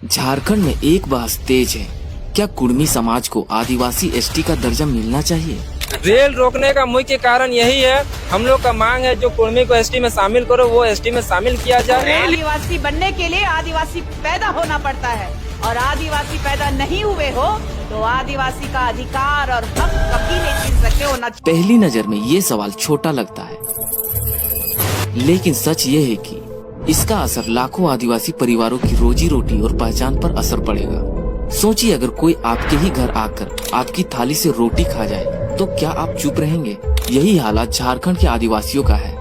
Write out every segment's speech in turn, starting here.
झारखंड में एक बहस तेज है, क्या कुर्मी समाज को आदिवासी एसटी का दर्जा मिलना चाहिए? रेल रोकने का मुख्य कारण यही है। हम लोग का मांग है जो कुर्मी को एसटी में शामिल करो वो एसटी में शामिल किया जाए। आदिवासी बनने के लिए आदिवासी पैदा होना पड़ता है और आदिवासी पैदा नहीं हुए हो तो आदिवासी का अधिकार और हक कभी नहीं छीन सकते होना। पहली नजर में ये सवाल छोटा लगता है, लेकिन सच ये है कि इसका असर लाखों आदिवासी परिवारों की रोजी रोटी और पहचान पर असर पड़ेगा। सोचिए, अगर कोई आपके ही घर आकर आपकी थाली से रोटी खा जाए तो क्या आप चुप रहेंगे? यही हालात झारखंड के आदिवासियों का है।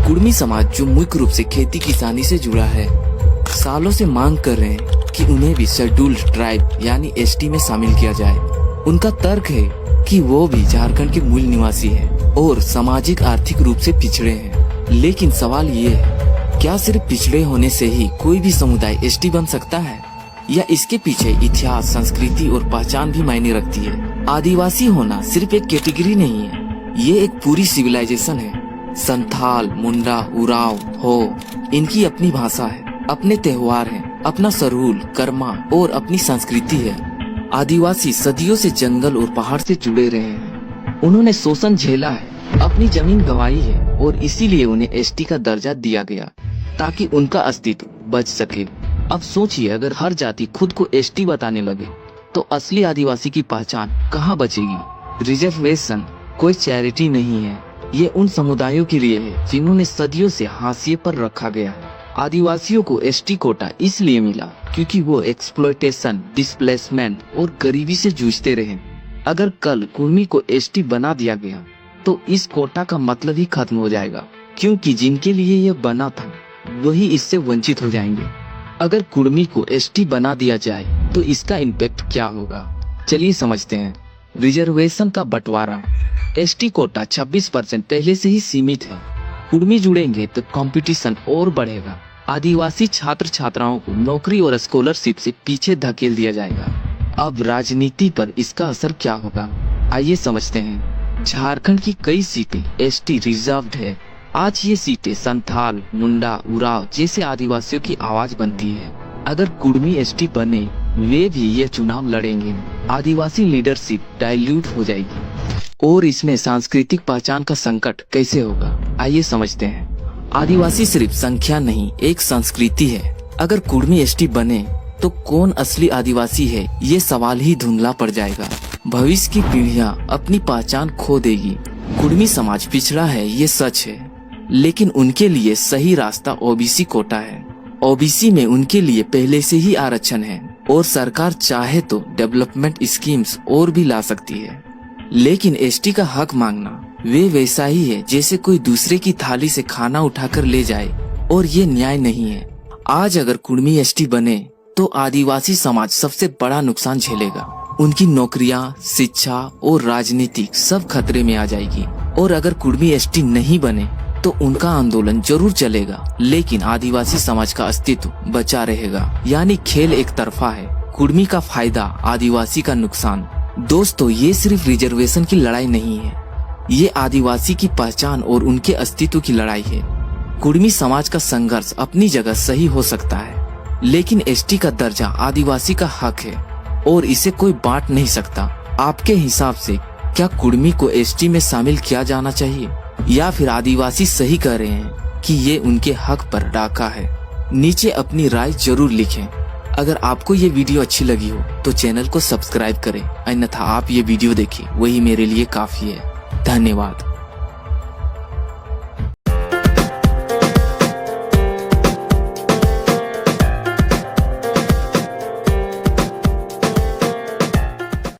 कुर्मी समाज जो मुख्य रूप से खेती किसानी से जुड़ा है, सालों से मांग कर रहे हैं कि उन्हें भी शेड्यूल्ड ट्राइब यानी एसटी में शामिल किया जाए। उनका तर्क है कि वो भी झारखंड के मूल निवासी हैं और सामाजिक आर्थिक रूप से पिछड़े हैं। लेकिन सवाल ये है, क्या सिर्फ पिछड़े होने से ही कोई भी समुदाय एसटी बन सकता है, या इसके पीछे इतिहास, संस्कृति और पहचान भी मायने रखती है? आदिवासी होना सिर्फ एक कैटेगरी नहीं है, ये एक पूरी सिविलाइजेशन है। संथाल, मुंडा, उराव, हो, इनकी अपनी भाषा है, अपने त्योहार हैं, अपना सरूल, कर्मा और अपनी संस्कृति है। आदिवासी सदियों से जंगल और पहाड़ से जुड़े रहे हैं। उन्होंने शोषण झेला है, अपनी जमीन गंवाई है और इसीलिए उन्हें एसटी का दर्जा दिया गया ताकि उनका अस्तित्व बच सके। अब सोचिए, अगर हर जाति खुद को एसटी बताने लगे तो असली आदिवासी की पहचान कहाँ बचेगी? रिजर्वेशन कोई चैरिटी नहीं है, ये उन समुदायों के लिए है जिन्होंने सदियों से हाशिए पर रखा गया है। आदिवासियों को एसटी कोटा इसलिए मिला क्योंकि वो एक्सप्लॉयटेशन, डिस्प्लेसमेंट और गरीबी से जूझते रहे। अगर कल कुर्मी को एसटी बना दिया गया तो इस कोटा का मतलब ही खत्म हो जाएगा, क्योंकि जिनके लिए ये बना था वही इससे वंचित हो जाएंगे। अगर कुर्मी को एसटी बना दिया जाए तो इसका इम्पैक्ट क्या होगा, चलिए समझते हैं। रिजर्वेशन का बंटवारा। एसटी कोटा 26% पहले से ही सीमित है। कुर्मी जुड़ेंगे तो कंपटीशन और बढ़ेगा। आदिवासी छात्र छात्राओं को नौकरी और स्कॉलरशिप से पीछे धकेल दिया जाएगा। अब राजनीति पर इसका असर क्या होगा, आइए समझते हैं। झारखंड की कई सीटें एसटी रिजर्व्ड है। आज ये सीटें संथाल, मुंडा, उराव जैसे आदिवासियों की आवाज बनती है। अगर कुर्मी एसटी बने, वे भी ये चुनाव लड़ेंगे। आदिवासी लीडरशिप डाइल्यूट हो जाएगी और इसमें सांस्कृतिक पहचान का संकट कैसे होगा, आइए समझते हैं। आदिवासी सिर्फ संख्या नहीं, एक संस्कृति है। अगर कुर्मी एसटी बने तो कौन असली आदिवासी है, ये सवाल ही धुंधला पड़ जाएगा। भविष्य की पीढ़ियां अपनी पहचान खो देगी। कुर्मी समाज पिछड़ा है, ये सच है, लेकिन उनके लिए सही रास्ता ओबीसी कोटा है। ओबीसी में उनके लिए पहले से ही आरक्षण है और सरकार चाहे तो डेवलपमेंट स्कीम्स और भी ला सकती है। लेकिन एसटी का हक मांगना वे वैसा ही है जैसे कोई दूसरे की थाली से खाना उठाकर ले जाए, और ये न्याय नहीं है। आज अगर कुर्मी एसटी बने तो आदिवासी समाज सबसे बड़ा नुकसान झेलेगा। उनकी नौकरियां, शिक्षा और राजनीति सब खतरे में आ जाएगी। और अगर कुर्मी एसटी नहीं बने तो उनका आंदोलन जरूर चलेगा, लेकिन आदिवासी समाज का अस्तित्व बचा रहेगा। यानी खेल एक तरफा है, कुर्मी का फायदा, आदिवासी का नुकसान। दोस्तों, ये सिर्फ रिजर्वेशन की लड़ाई नहीं है, ये आदिवासी की पहचान और उनके अस्तित्व की लड़ाई है। कुर्मी समाज का संघर्ष अपनी जगह सही हो सकता है, लेकिन एसटी का दर्जा आदिवासी का हक है और इसे कोई बांट नहीं सकता। आपके हिसाब से क्या कुर्मी को एसटी में शामिल किया जाना चाहिए, या फिर आदिवासी सही कह रहे हैं कि ये उनके हक पर डाका है? नीचे अपनी राय जरूर लिखें। अगर आपको ये वीडियो अच्छी लगी हो तो चैनल को सब्सक्राइब करें, अन्यथा आप ये वीडियो देखें, वही मेरे लिए काफी है। धन्यवाद।